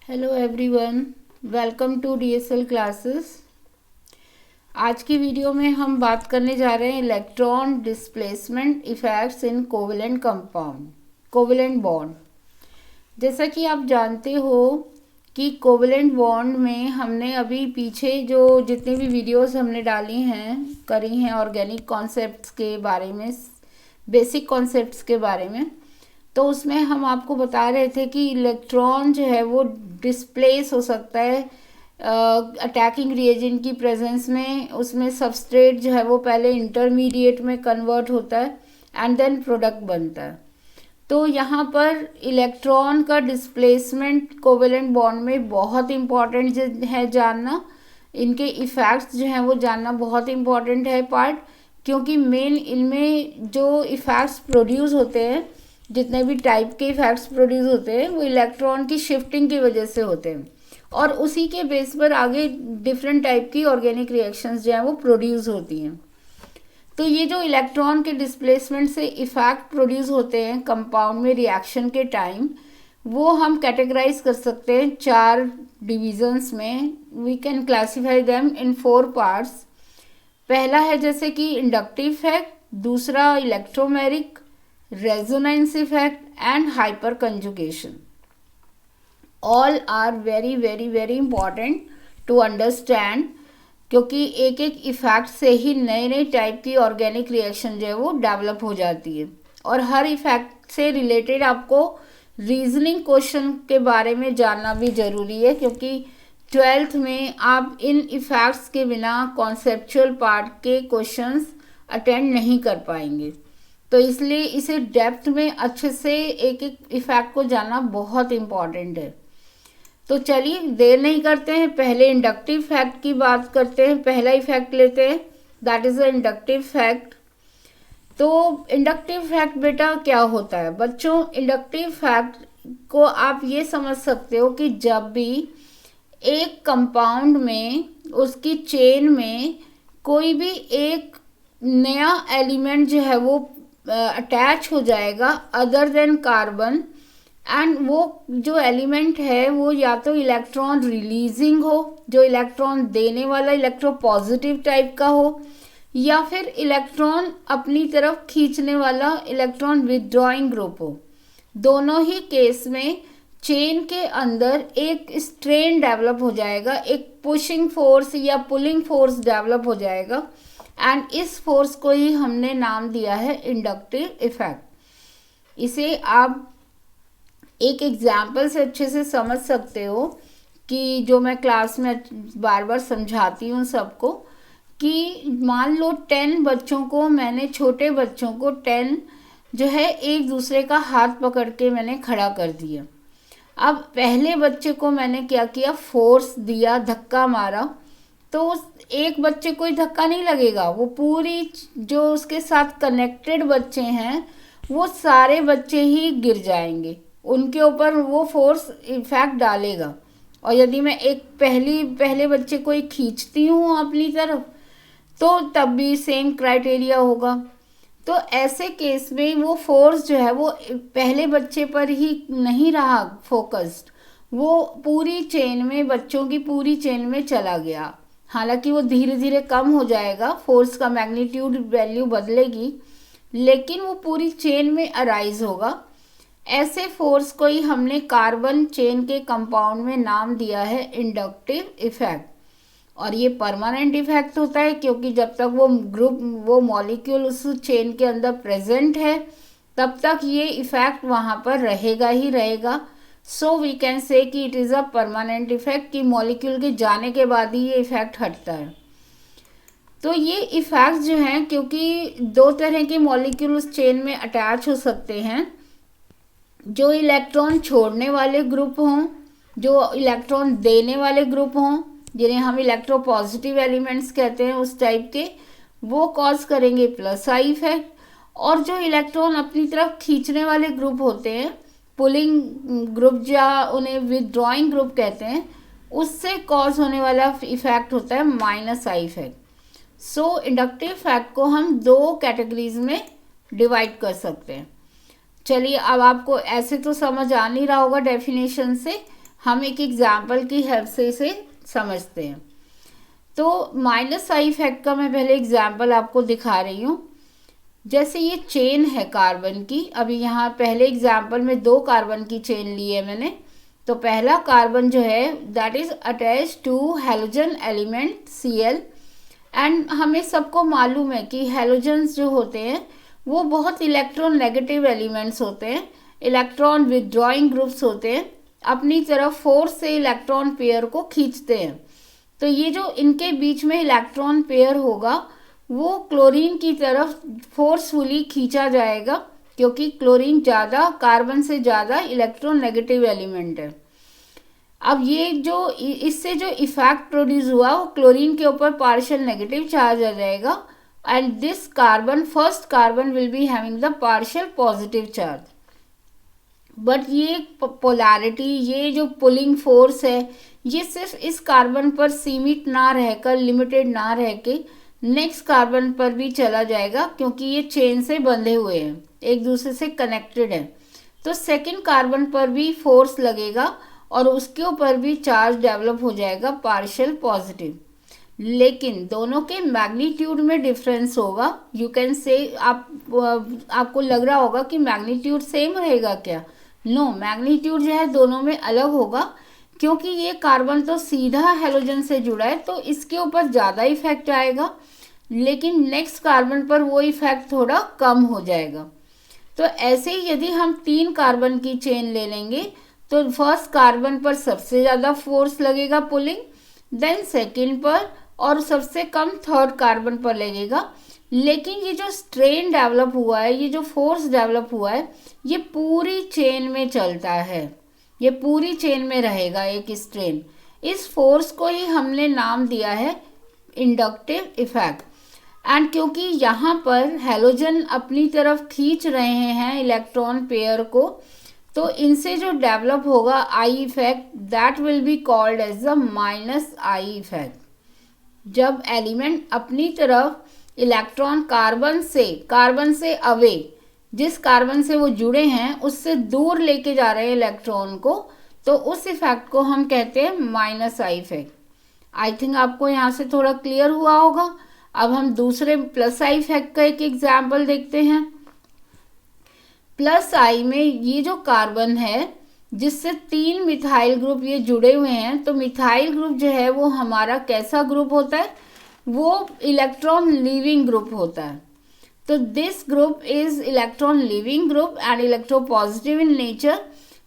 Hello everyone, welcome to DSL classes. आज की video में हम बात करने जा रहे हैं इलेक्ट्रॉन डिस्प्लेसमेंट इफेक्ट्स इन कोवेलेंट कंपाउंड, कोवेलेंट बॉन्ड। जैसा कि आप जानते हो कि कोवेलेंट बॉन्ड में हमने अभी पीछे जो जितनी भी वीडियोस हमने डाली हैं करी हैं ऑर्गेनिक कॉन्सेप्ट्स के बारे में, बेसिक कॉन्सेप्ट्स के बारे में, तो उसमें हम आपको बता रहे थे कि इलेक्ट्रॉन जो है वो डिस्प्लेस हो सकता है अटैकिंग रिएजेंट की प्रेजेंस में। उसमें सबस्ट्रेट जो है वो पहले इंटरमीडिएट में कन्वर्ट होता है एंड देन प्रोडक्ट बनता है। तो यहाँ पर इलेक्ट्रॉन का डिस्प्लेसमेंट कोवेलेंट बॉन्ड में बहुत इम्पॉर्टेंट है जानना। इनके इफ़ेक्ट्स जो हैं वो जानना बहुत इम्पॉर्टेंट है पार्ट, क्योंकि मेन इनमें जो इफ़ेक्ट्स प्रोड्यूस होते हैं, जितने भी टाइप के इफेक्ट्स प्रोड्यूस होते हैं वो इलेक्ट्रॉन की शिफ्टिंग की वजह से होते हैं और उसी के बेस पर आगे डिफरेंट टाइप की ऑर्गेनिक रिएक्शंस जो हैं वो प्रोड्यूस होती हैं। तो ये जो इलेक्ट्रॉन के डिस्प्लेसमेंट से इफेक्ट प्रोड्यूस होते हैं कंपाउंड में रिएक्शन के टाइम, वो हम कैटेगराइज कर सकते हैं 4 डिविजन्स में। We can classify them in 4 parts. पहला है जैसे कि इंडक्टिव इफेक्ट, दूसरा electromeric, resonance effect and hyperconjugation. All are very important to understand, क्योंकि एक एक इफेक्ट से ही नए नए टाइप की ऑर्गेनिक रिएक्शन जो है वो डेवलप हो जाती है। और हर इफेक्ट से रिलेटेड आपको रीजनिंग क्वेश्चन के बारे में जानना भी ज़रूरी है, क्योंकि 12th में आप इन इफेक्ट्स के बिना कॉन्सेप्चुअल पार्ट के क्वेश्चंस अटेंड नहीं कर पाएंगे। तो इसलिए इसे डेप्थ में अच्छे से एक एक इफेक्ट को जानना बहुत इम्पॉर्टेंट है। तो चलिए देर नहीं करते हैं, पहले इंडक्टिव इफेक्ट की बात करते हैं। पहला इफेक्ट लेते हैं, that is the inductive effect. तो इंडक्टिव इफेक्ट बेटा क्या होता है बच्चों? इंडक्टिव इफेक्ट को आप ये समझ सकते हो कि जब भी एक कंपाउंड में, उसकी चेन में कोई भी एक नया एलिमेंट जो है वो अटैच हो जाएगा अदर देन कार्बन, एंड वो जो एलिमेंट है वो या तो इलेक्ट्रॉन रिलीजिंग हो, जो इलेक्ट्रॉन देने वाला इलेक्ट्रोपॉजिटिव टाइप का हो, या फिर इलेक्ट्रॉन अपनी तरफ खींचने वाला इलेक्ट्रॉन विथड्रॉइंग ग्रुप हो। दोनों ही केस में चेन के अंदर एक स्ट्रेन डेवलप हो जाएगा, एक पुशिंग फोर्स या पुलिंग फोर्स डेवलप हो जाएगा, एंड इस फोर्स को ही हमने नाम दिया है इंडक्टिव इफेक्ट। इसे आप एक एग्जाम्पल से अच्छे से समझ सकते हो कि जो मैं क्लास में बार बार समझाती हूँ सबको, कि मान लो 10 बच्चों को मैंने, छोटे बच्चों को 10 जो है एक दूसरे का हाथ पकड़ के मैंने खड़ा कर दिया। अब पहले बच्चे को मैंने क्या किया, फोर्स दिया, धक्का मारा, तो एक बच्चे को ही धक्का नहीं लगेगा, वो पूरी जो उसके साथ कनेक्टेड बच्चे हैं वो सारे बच्चे ही गिर जाएंगे, उनके ऊपर वो फोर्स इफेक्ट डालेगा। और यदि मैं एक पहले बच्चे को ही खींचती हूँ अपनी तरफ, तो तब भी सेम क्राइटेरिया होगा। तो ऐसे केस में वो फोर्स जो है वो पहले बच्चे पर ही नहीं रहा फोकस्ड, वो पूरी चेन में, बच्चों की पूरी चेन में चला गया। हालांकि वो धीरे धीरे कम हो जाएगा, फोर्स का मैग्नीट्यूड वैल्यू बदलेगी, लेकिन वो पूरी चेन में अराइज होगा। ऐसे फोर्स को ही हमने कार्बन चेन के कंपाउंड में नाम दिया है इंडक्टिव इफेक्ट। और ये परमानेंट इफेक्ट होता है, क्योंकि जब तक वो मॉलिक्यूल उस चेन के अंदर प्रेजेंट है तब तक ये इफेक्ट वहाँ पर रहेगा ही रहेगा। सो वी कैन से कि it is a permanent effect, कि मॉलिक्यूल के जाने के बाद ही ये इफेक्ट हटता है। तो ये इफेक्ट जो हैं, क्योंकि 2 तरह के मॉलिक्यूल उस चेन में अटैच हो सकते हैं, जो इलेक्ट्रॉन छोड़ने वाले ग्रुप हों, जो इलेक्ट्रॉन देने वाले ग्रुप हों, जिन्हें हम इलेक्ट्रोपॉजिटिव एलिमेंट्स कहते हैं, उस टाइप के, वो कॉज करेंगे प्लस आई इफेक्ट। और जो इलेक्ट्रॉन अपनी तरफ खींचने वाले ग्रुप होते हैं, पुलिंग ग्रुप या उन्हें विथड्रॉइंग ग्रुप कहते हैं, उससे कॉज होने वाला इफेक्ट होता है minus I effect. So inductive effect को हम 2 कैटेगरीज में डिवाइड कर सकते हैं। चलिए अब आपको ऐसे तो समझ आ नहीं रहा होगा डेफिनेशन से, हम एक एग्जाम्पल की हेल्प से इसे समझते हैं। तो माइनस आई इफेक्ट का मैं पहले एग्जाम्पल आपको दिखा रही हूँ। जैसे ये चेन है कार्बन की, अभी यहाँ पहले एग्जाम्पल में 2 कार्बन की चेन ली है मैंने। तो पहला कार्बन जो है that is attach to halogen element Cl, and हमें सबको मालूम है कि हैलोजन्स जो होते हैं वो बहुत इलेक्ट्रॉन नेगेटिव एलिमेंट्स होते हैं, इलेक्ट्रॉन विथड्रॉइंग ग्रुप्स होते हैं, अपनी तरफ फोर्स से इलेक्ट्रॉन पेयर को खींचते हैं। तो ये जो इनके बीच में इलेक्ट्रॉन पेयर होगा वो क्लोरीन की तरफ फोर्सफुली खींचा जाएगा, क्योंकि क्लोरीन ज़्यादा कार्बन से ज़्यादा इलेक्ट्रॉन नेगेटिव एलिमेंट है। अब ये जो इससे जो इफेक्ट प्रोड्यूस हुआ वो क्लोरीन के ऊपर पार्शियल नेगेटिव चार्ज आ जाएगा, and this carbon first carbon will be having the partial positive charge. But ये पोलैरिटी, ये जो पुलिंग फोर्स है, ये सिर्फ इस कार्बन पर सीमित ना रहकर, लिमिटेड ना रह के नेक्स्ट कार्बन पर भी चला जाएगा, क्योंकि ये चेन से बंधे हुए हैं, एक दूसरे से कनेक्टेड है। तो सेकंड कार्बन पर भी फोर्स लगेगा और उसके ऊपर भी चार्ज डेवलप हो जाएगा पार्शियल पॉजिटिव, लेकिन दोनों के मैग्नीट्यूड में डिफरेंस होगा। यू कैन से आपको लग रहा होगा कि मैग्नीट्यूड सेम रहेगा क्या? नो, मैग्नीट्यूड जो है दोनों में अलग होगा, क्योंकि ये कार्बन तो सीधा हैलोजन से जुड़ा है तो इसके ऊपर ज़्यादा इफेक्ट आएगा, लेकिन नेक्स्ट कार्बन पर वो इफेक्ट थोड़ा कम हो जाएगा। तो ऐसे ही यदि हम 3 कार्बन की चेन ले लेंगे तो फर्स्ट कार्बन पर सबसे ज़्यादा फोर्स लगेगा पुलिंग, देन सेकेंड पर, और सबसे कम थर्ड कार्बन पर लगेगा। लेकिन ये जो स्ट्रेन डेवलप हुआ है, ये जो फोर्स डेवलप हुआ है, ये पूरी चेन में चलता है, ये पूरी चेन में रहेगा एक स्ट्रेन। इस फोर्स को ही हमने नाम दिया है इंडक्टिव इफेक्ट। एंड क्योंकि यहाँ पर हैलोजन अपनी तरफ खींच रहे हैं इलेक्ट्रॉन पेयर को, तो इनसे जो डेवलप होगा I effect, that will be called as the minus I effect. जब एलिमेंट अपनी तरफ इलेक्ट्रॉन कार्बन से अवे, जिस कार्बन से वो जुड़े हैं उससे दूर लेके जा रहे हैं इलेक्ट्रॉन को, तो उस इफेक्ट को हम कहते हैं minus I effect. I think आपको यहाँ से थोड़ा क्लियर हुआ होगा। अब हम दूसरे प्लस आई इफेक्ट का एक एग्जाम्पल देखते हैं। प्लस आई में ये जो कार्बन है जिससे 3 मिथाइल ग्रुप ये जुड़े हुए हैं, तो मिथाइल ग्रुप जो है वो हमारा कैसा ग्रुप होता है? वो इलेक्ट्रॉन लीविंग ग्रुप होता है। तो this group is electron leaving group and electropositive in nature.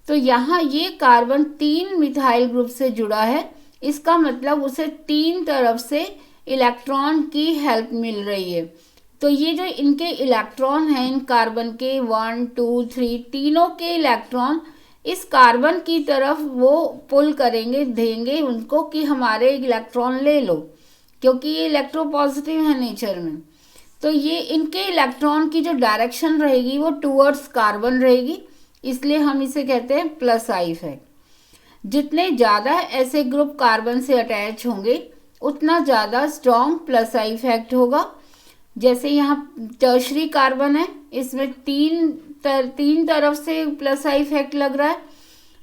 तो यहाँ ये कार्बन 3 मिथाइल ग्रुप से जुड़ा है, इसका मतलब उसे 3 तरफ से इलेक्ट्रॉन की हेल्प मिल रही है। तो ये जो इनके इलेक्ट्रॉन हैं, इन कार्बन के 1, 2, 3 तीनों के इलेक्ट्रॉन इस कार्बन की तरफ वो पुल करेंगे, देंगे उनको कि हमारे इलेक्ट्रॉन ले लो, क्योंकि ये इलेक्ट्रोपॉजिटिव है नेचर में। तो ये इनके इलेक्ट्रॉन की जो डायरेक्शन रहेगी वो टूवर्ड्स कार्बन रहेगी, इसलिए हम इसे कहते हैं प्लस आई इफेक्ट। जितने ज़्यादा ऐसे ग्रुप कार्बन से अटैच होंगे उतना ज़्यादा स्ट्रॉन्ग प्लस आई इफेक्ट होगा। जैसे यहाँ टर्शरी कार्बन है, इसमें तीन तरफ से प्लस आई इफेक्ट लग रहा है,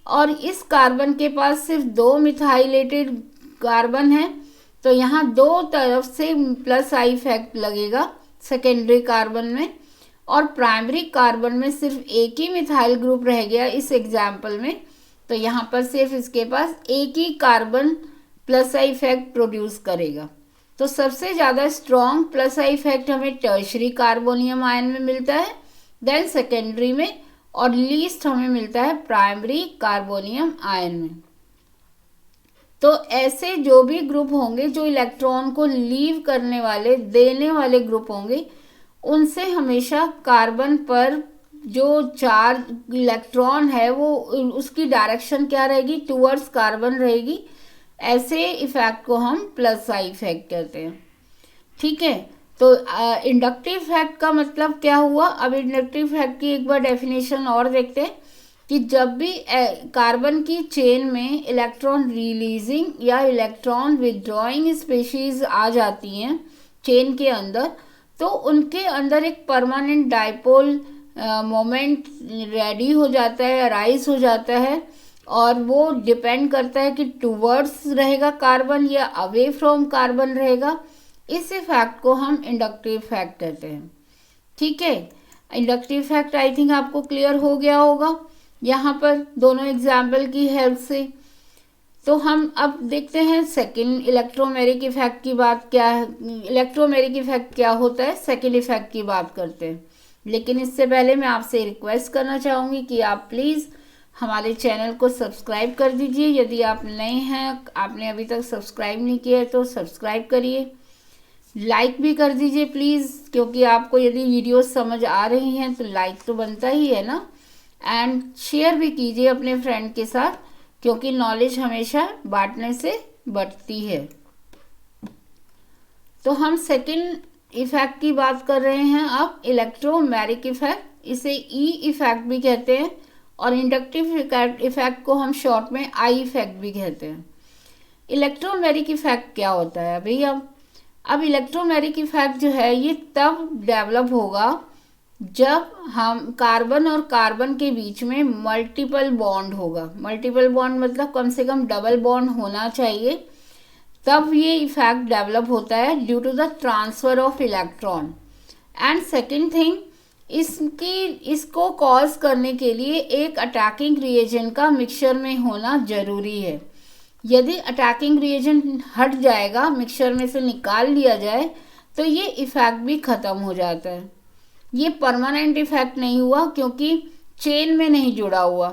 और इस कार्बन के पास सिर्फ 2 मिथाइलेटेड कार्बन है, तो यहाँ 2 तरफ से प्लस आई इफेक्ट लगेगा सेकेंडरी कार्बन में, और प्राइमरी कार्बन में सिर्फ एक ही मिथाइल ग्रुप रह गया इस एग्जाम्पल में, तो यहाँ पर सिर्फ इसके पास एक ही carbon plus I effect produce करेगा। तो सबसे ज़्यादा स्ट्रॉन्ग प्लस आई इफेक्ट हमें टर्शरी कार्बोनियम आयन में मिलता है, देन सेकेंडरी में, और लीस्ट हमें मिलता है प्राइमरी कार्बोनियम आयन में। तो ऐसे जो भी ग्रुप होंगे जो इलेक्ट्रॉन को लीव करने वाले, देने वाले ग्रुप होंगे, उनसे हमेशा कार्बन पर जो चार्ज इलेक्ट्रॉन है वो उसकी डायरेक्शन क्या रहेगी? टूवर्ड्स कार्बन रहेगी। ऐसे इफेक्ट को हम प्लस आई इफेक्ट कहते हैं। ठीक है, तो इंडक्टिव इफेक्ट का मतलब क्या हुआ? अब इंडक्टिव इफेक्ट की एक बार डेफिनेशन और देखते हैं कि जब भी कार्बन की चेन में इलेक्ट्रॉन रिलीजिंग या इलेक्ट्रॉन विदड्रॉइंग स्पीशीज आ जाती हैं चेन के अंदर, तो उनके अंदर एक परमानेंट डाइपोल मोमेंट रेडी हो जाता है, अराइज हो जाता है, और वो डिपेंड करता है कि टूवर्ड्स रहेगा कार्बन या अवे फ्रॉम कार्बन रहेगा। इस इफेक्ट को हम इंडक्टिव इफेक्ट कहते हैं। ठीक है, इंडक्टिव इफेक्ट आई थिंक आपको क्लियर हो गया होगा यहाँ पर दोनों एग्जाम्पल की हेल्प से। तो हम अब देखते हैं सेकंड इलेक्ट्रोमेरिक इफेक्ट की बात क्या है, इलेक्ट्रोमेरिक इफेक्ट क्या होता है, सेकंड इफेक्ट की बात करते हैं। लेकिन इससे पहले मैं आपसे रिक्वेस्ट करना चाहूँगी कि आप प्लीज़ हमारे चैनल को सब्सक्राइब कर दीजिए। यदि आप नए हैं, आपने अभी तक सब्सक्राइब नहीं किया है तो सब्सक्राइब करिए, लाइक भी कर दीजिए प्लीज़, क्योंकि आपको यदि वीडियो समझ आ रही हैं तो लाइक तो बनता ही है ना। एंड शेयर भी कीजिए अपने फ्रेंड के साथ, क्योंकि नॉलेज हमेशा बांटने से बढ़ती है। तो हम सेकंड इफेक्ट की बात कर रहे हैं अब, इलेक्ट्रोमेरिक इफेक्ट, इसे ई इफेक्ट भी कहते हैं और इंडक्टिव इफेक्ट को हम शॉर्ट में आई इफेक्ट भी कहते हैं। इलेक्ट्रोमेरिक इफेक्ट क्या होता है अभी अब इलेक्ट्रोमेरिक इफेक्ट जो है ये तब डेवलप होगा जब हम कार्बन और कार्बन के बीच में मल्टीपल बॉन्ड होगा। मल्टीपल बॉन्ड मतलब कम से कम डबल बॉन्ड होना चाहिए, तब ये इफेक्ट डेवलप होता है due to the transfer of electron. And second thing, इसको कॉज करने के लिए एक अटैकिंग रिएजेंट का मिक्सचर में होना जरूरी है। यदि अटैकिंग रिएजेंट हट जाएगा, मिक्सचर में से निकाल लिया जाए, तो ये इफेक्ट भी ख़त्म हो जाता है। ये परमानेंट इफेक्ट नहीं हुआ क्योंकि चेन में नहीं जुड़ा हुआ।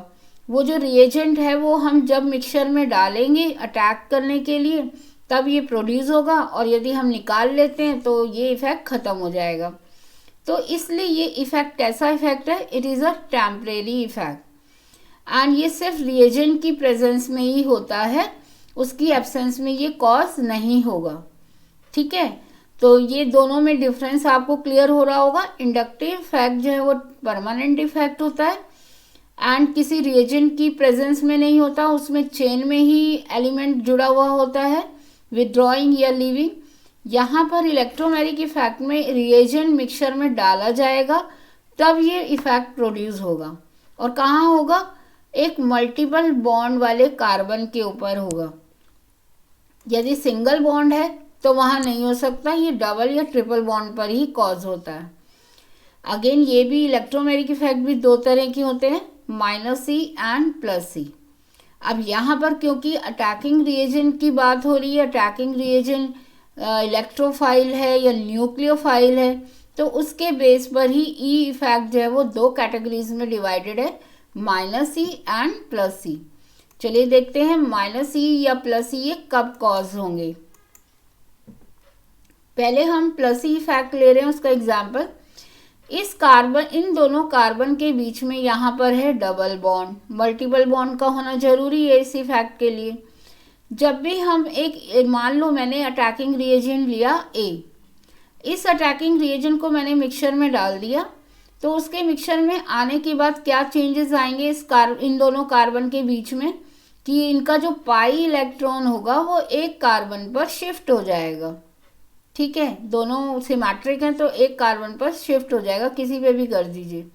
वो जो रिएजेंट है वो हम जब मिक्सचर में डालेंगे अटैक करने के लिए तब ये प्रोड्यूस होगा, और यदि हम निकाल लेते हैं तो ये इफेक्ट ख़त्म हो जाएगा। तो इसलिए ये इफेक्ट कैसा इफेक्ट है, it is a temporary effect and ये सिर्फ रिएजेंट की प्रेजेंस में ही होता है, उसकी एब्सेंस में ये कॉज नहीं होगा। ठीक है, तो ये दोनों में डिफरेंस आपको क्लियर हो रहा होगा। इंडक्टिव इफेक्ट जो है वो परमानेंट इफेक्ट होता है एंड किसी रिएजेंट की प्रेजेंस में नहीं होता, उसमें चेन में ही एलिमेंट जुड़ा हुआ होता है, विदड्रॉइंग या लीविंग। यहाँ पर इलेक्ट्रोमेरिक इफेक्ट में रिएजेंट मिक्सचर में डाला जाएगा तब ये इफेक्ट प्रोड्यूस होगा, और कहाँ होगा, एक मल्टीपल बॉन्ड वाले कार्बन के ऊपर होगा। यदि सिंगल बॉन्ड है तो वहाँ नहीं हो सकता, ये डबल या ट्रिपल बॉन्ड पर ही कॉज होता है। अगेन ये भी इलेक्ट्रोमेरिक इफेक्ट भी दो तरह के होते हैं, -C एंड +C। अब यहाँ पर क्योंकि अटैकिंग रिएजेंट की बात हो रही है, अटैकिंग रिएजेंट इलेक्ट्रोफाइल है या न्यूक्लियोफाइल है, तो उसके बेस पर ही ई इफेक्ट जो है वो दो कैटेगरीज में डिवाइडेड है, -C एंड +C। चलिए देखते हैं -C या +C ये कब कॉज होंगे। पहले हम +C इफेक्ट ले रहे हैं, उसका एग्जाम्पल, इस कार्बन, इन दोनों कार्बन के बीच में यहाँ पर है डबल बॉन्ड, मल्टीपल बॉन्ड का होना जरूरी है इस इफेक्ट के लिए। जब भी हम एक, मान लो मैंने अटैकिंग रिएजेंट लिया A, इस अटैकिंग रिएजेंट को मैंने मिक्सचर में डाल दिया, तो उसके मिक्सचर में आने के बाद क्या चेंजेस आएंगे इन दोनों कार्बन के बीच में, कि इनका जो पाई इलेक्ट्रॉन होगा वो एक कार्बन पर शिफ्ट हो जाएगा। ठीक है, दोनों सिमेट्रिक हैं तो एक कार्बन पर शिफ्ट हो जाएगा, किसी पे भी कर दीजिए।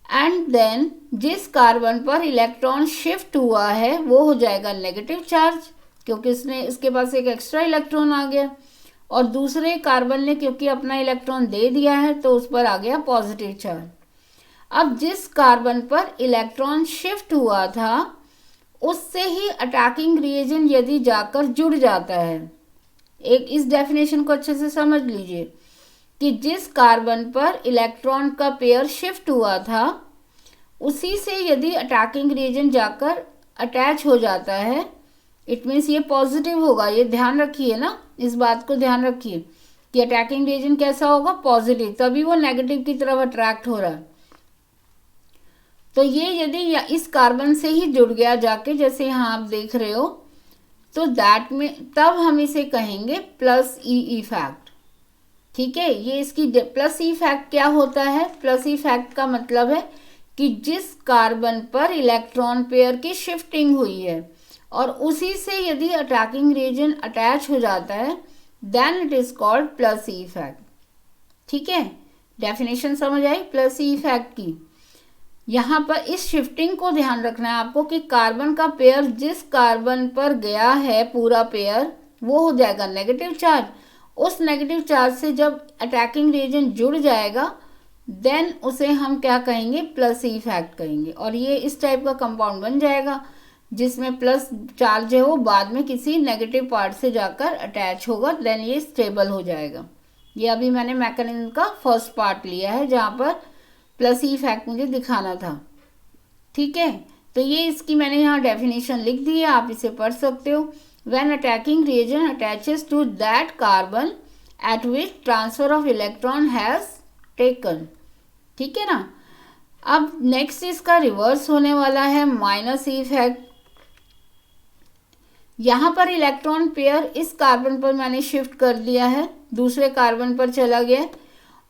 एंड देन जिस कार्बन पर इलेक्ट्रॉन शिफ्ट हुआ है वो हो जाएगा नेगेटिव चार्ज, क्योंकि इसके पास एक एक्स्ट्रा इलेक्ट्रॉन आ गया, और दूसरे कार्बन ने क्योंकि अपना इलेक्ट्रॉन दे दिया है तो उस पर आ गया पॉजिटिव चार्ज। अब जिस कार्बन पर इलेक्ट्रॉन शिफ्ट हुआ था उससे ही अटैकिंग रिएजेंट यदि जाकर जुड़ जाता है, एक इस डेफिनेशन को अच्छे से समझ लीजिए कि जिस कार्बन पर इलेक्ट्रॉन का पेयर शिफ्ट हुआ था उसी से यदि अटैकिंग रिएजेंट जाकर अटैच हो जाता है, इट मीन्स ये पॉजिटिव होगा। ये ध्यान रखिए ना, इस बात को ध्यान रखिए कि अटैकिंग रिएजेंट कैसा होगा, पॉजिटिव, तभी वो नेगेटिव की तरफ अट्रैक्ट हो रहा है। तो ये यदि इस कार्बन से ही जुड़ गया जाके, जैसे यहाँ आप देख रहे हो, तो दैट में तब हम इसे कहेंगे +E इफेक्ट। ठीक है, ये इसकी +E इफेक्ट क्या होता है, +E इफेक्ट का मतलब है कि जिस कार्बन पर इलेक्ट्रॉन पेयर की शिफ्टिंग हुई है और उसी से यदि अटैकिंग रिएजेंट अटैच हो जाता है, then it is called +E effect. ठीक है, डेफिनेशन समझ आई +E इफेक्ट की। यहाँ पर इस शिफ्टिंग को ध्यान रखना है आपको कि कार्बन का पेयर जिस कार्बन पर गया है पूरा पेयर वो हो जाएगा नेगेटिव चार्ज। उस नेगेटिव चार्ज से जब अटैकिंग रिएजेंट जुड़ जाएगा देन उसे हम क्या कहेंगे, प्लस ई इफेक्ट कहेंगे, और ये इस टाइप का कंपाउंड बन जाएगा जिसमें प्लस चार्ज है वो बाद में किसी नेगेटिव पार्ट से जाकर अटैच होगा, देन ये स्टेबल हो जाएगा। ये अभी मैंने मैकेनिज्म का फर्स्ट पार्ट लिया है जहाँ पर प्लस ई इफेक्ट मुझे दिखाना था। ठीक है, तो ये इसकी मैंने यहाँ डेफिनेशन लिख दी है, आप इसे पढ़ सकते हो। When attacking reagent attaches to that carbon at which transfer of electron has taken. ठीक है ना। अब नेक्स्ट इसका रिवर्स होने वाला है माइनस ई इफेक्ट। यहाँ पर इलेक्ट्रॉन पेयर इस कार्बन पर मैंने शिफ्ट कर दिया है, दूसरे कार्बन पर चला गया,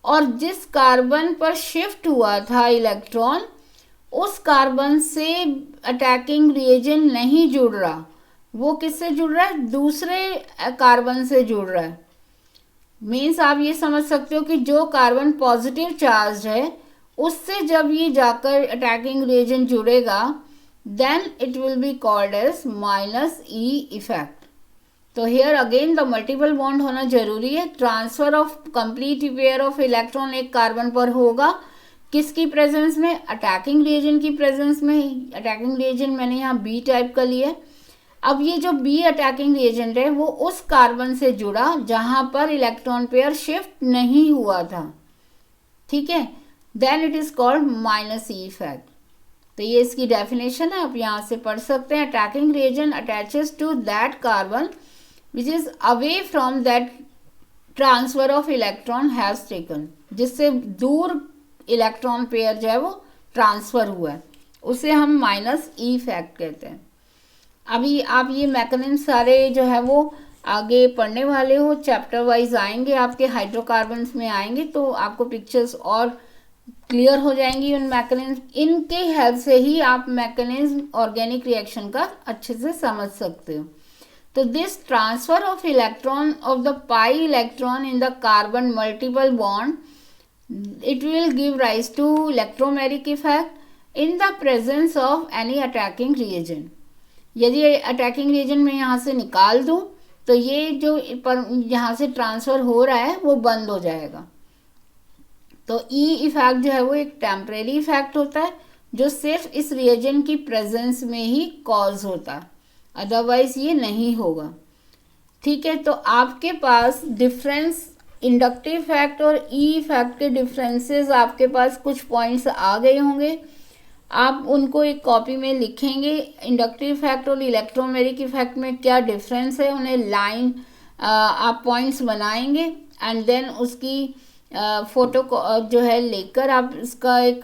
और जिस कार्बन पर शिफ्ट हुआ था इलेक्ट्रॉन उस कार्बन से अटैकिंग रिएजेंट नहीं जुड़ रहा। वो किससे जुड़ रहा है, दूसरे कार्बन से जुड़ रहा है। मीन्स आप ये समझ सकते हो कि जो कार्बन पॉजिटिव चार्ज है उससे जब ये जाकर अटैकिंग रिएजेंट जुड़ेगा then it will be called as minus E effect. तो here again the multiple bond होना जरूरी है। Transfer of complete pair of electron एक कार्बन पर होगा, किसकी प्रेजेंस में, अटैकिंग रिएजेंट की प्रेजेंस में। अटैकिंग रिएजेंट मैंने यहाँ बी टाइप का लिया। अब ये जो बी अटैकिंग रिएजेंट है वो उस कार्बन से जुड़ा जहां पर इलेक्ट्रॉन पेयर शिफ्ट नहीं हुआ था। ठीक है, then it is called minus E effect. तो ये इसकी डेफिनेशन है, आप यहाँ से पढ़ सकते हैं। Attacking reagent attaches to that carbon which is away from that transfer of electron has taken, जिससे दूर इलेक्ट्रॉन पेयर जो है वो ट्रांसफर हुआ है, उसे हम माइनस ई इफेक्ट कहते हैं। अभी आप ये मैकेनिज्म सारे जो है वो आगे पढ़ने वाले हो, चैप्टर वाइज आएंगे, आपके हाइड्रोकार्बन्स में आएंगे तो आपको पिक्चर्स और क्लियर हो जाएंगी उन मैकेनिज्म। इनके हेल्प से ही आप मैकेनिज्म ऑर्गेनिक रिएक्शन का अच्छे से समझ सकते हो। तो this transfer of electron of the pi electron in the carbon multiple bond it will give rise to electromeric effect in the presence of any attacking reagent. यदि अटैकिंग रिएजेंट में यहाँ से निकाल दूँ तो ये जो यहाँ से ट्रांसफर हो रहा है वो बंद हो जाएगा। तो ई इफेक्ट जो है वो एक टेम्परेरी इफेक्ट होता है जो सिर्फ इस रिएजेंट की प्रेजेंस में ही कॉज होता है, अदरवाइज ये नहीं होगा। ठीक है, तो आपके पास डिफरेंस इंडक्टिव इफेक्ट और ई इफेक्ट के डिफरेंसेस आपके पास कुछ पॉइंट्स आ गए होंगे। आप उनको एक कॉपी में लिखेंगे, इंडक्टिव इफेक्ट और इलेक्ट्रोमेरिक इफेक्ट में क्या डिफरेंस है, उन्हें लाइन आप पॉइंट्स बनाएंगे एंड देन उसकी फोटो को जो है लेकर आप इसका एक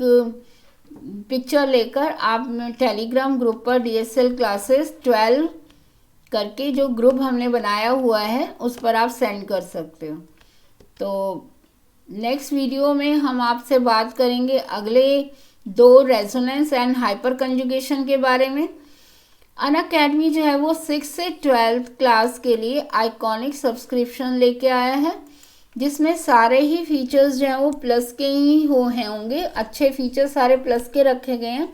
पिक्चर लेकर आप टेलीग्राम ग्रुप पर DSL क्लासेस 12 करके जो ग्रुप हमने बनाया हुआ है उस पर आप सेंड कर सकते हो। तो नेक्स्ट वीडियो में हम आपसे बात करेंगे अगले 2 रेजोनेंस एंड हाइपर कंजुगेशन के बारे में। अनअकैडमी जो है वो 6 से 12th क्लास के लिए आइकॉनिक सब्सक्रिप्शन लेके आया है जिसमें सारे ही फीचर्स जो हैं वो प्लस के ही होंगे। अच्छे फीचर्स सारे प्लस के रखे गए हैं,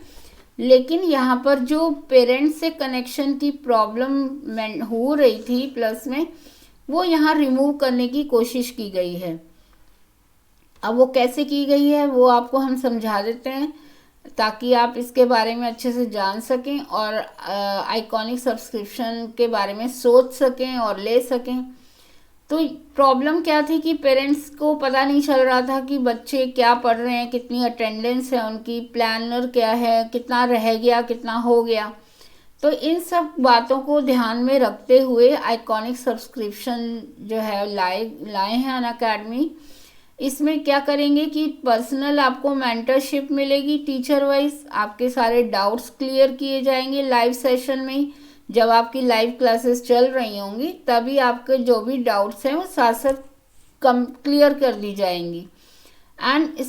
लेकिन यहाँ पर जो पेरेंट्स से कनेक्शन की प्रॉब्लम हो रही थी प्लस में वो यहाँ रिमूव करने की कोशिश की गई है। अब वो कैसे की गई है वो आपको हम समझा देते हैं ताकि आप इसके बारे में अच्छे से जान सकें और आइकॉनिक सब्सक्रिप्शन के बारे में सोच सकें और ले सकें। तो प्रॉब्लम क्या थी कि पेरेंट्स को पता नहीं चल रहा था कि बच्चे क्या पढ़ रहे हैं, कितनी अटेंडेंस है उनकी, प्लानर क्या है, कितना रह गया, कितना हो गया। तो इन सब बातों को ध्यान में रखते हुए आइकॉनिक सब्सक्रिप्शन जो है लाए हैं अनअकैडमी। इसमें क्या करेंगे कि पर्सनल आपको मेंटरशिप मिलेगी, टीचर वाइज आपके सारे डाउट्स क्लियर किए जाएंगे लाइव सेशन में। जब आपकी लाइव क्लासेस चल रही होंगी तभी आपके जो भी डाउट्स हैं वो साथ साथ क्लियर कर दी जाएंगी। एंड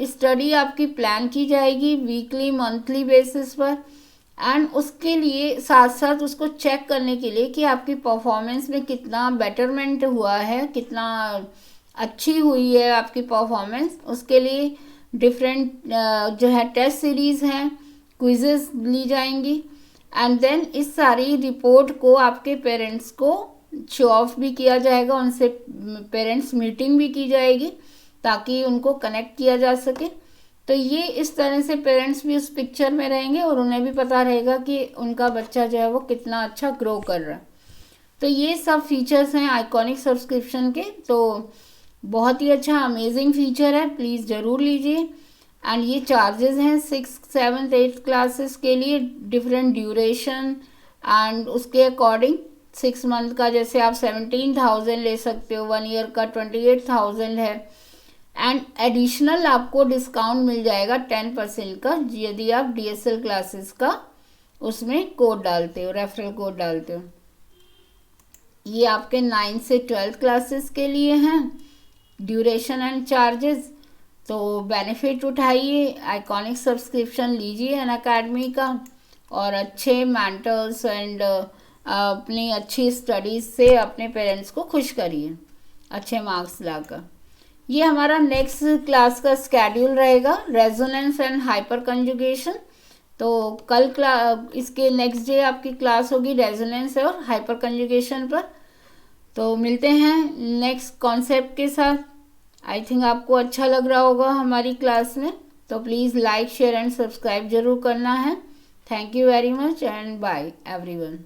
स्टडी आपकी प्लान की जाएगी वीकली मंथली बेसिस पर, एंड उसके लिए साथ साथ उसको चेक करने के लिए कि आपकी परफॉर्मेंस में कितना बेटरमेंट हुआ है, कितना अच्छी हुई है आपकी परफॉर्मेंस, उसके लिए डिफरेंट जो है टेस्ट सीरीज़ हैं, क्विजेस ली जाएंगी एंड देन इस सारी रिपोर्ट को आपके पेरेंट्स को शो ऑफ भी किया जाएगा, उनसे पेरेंट्स मीटिंग भी की जाएगी ताकि उनको कनेक्ट किया जा सके। तो ये इस तरह से पेरेंट्स भी उस पिक्चर में रहेंगे और उन्हें भी पता रहेगा कि उनका बच्चा जो है वो कितना अच्छा ग्रो कर रहा है। तो ये सब फीचर्स हैं आइकॉनिक सब्सक्रिप्शन के, तो बहुत ही अच्छा अमेजिंग फीचर है, प्लीज़ ज़रूर लीजिए। एंड ये चार्जेस हैं 6th 7th 8th क्लासेस के लिए, डिफरेंट ड्यूरेशन एंड उसके अकॉर्डिंग 6 मंथ का जैसे आप 17,000 ले सकते हो, 1 ईयर का 28,000 है एंड एडिशनल आपको डिस्काउंट मिल जाएगा 10% का यदि आप DSL क्लासेस का उसमें कोड डालते हो, रेफरल कोड डालते हो। ये आपके 9th से 12th क्लासेस के लिए हैं ड्यूरेशन एंड चार्जेस। तो बेनिफिट उठाइए, आइकॉनिक सब्सक्रिप्शन लीजिए अनअकैडमी का और अच्छे मेंटर्स एंड अपनी अच्छी स्टडीज़ से अपने पेरेंट्स को खुश करिए अच्छे मार्क्स लाकर। ये हमारा नेक्स्ट क्लास का स्केड्यूल रहेगा, रेजोनेंस एंड हाइपर कंजुगेशन। तो कल इसके नेक्स्ट डे आपकी क्लास होगी रेजोनेंस और हाइपर कंजुगेशन पर। तो मिलते हैं नेक्स्ट कॉन्सेप्ट के साथ। आई थिंक आपको अच्छा लग रहा होगा हमारी क्लास में, तो please like share and subscribe जरूर करना है। Thank you very much and bye everyone.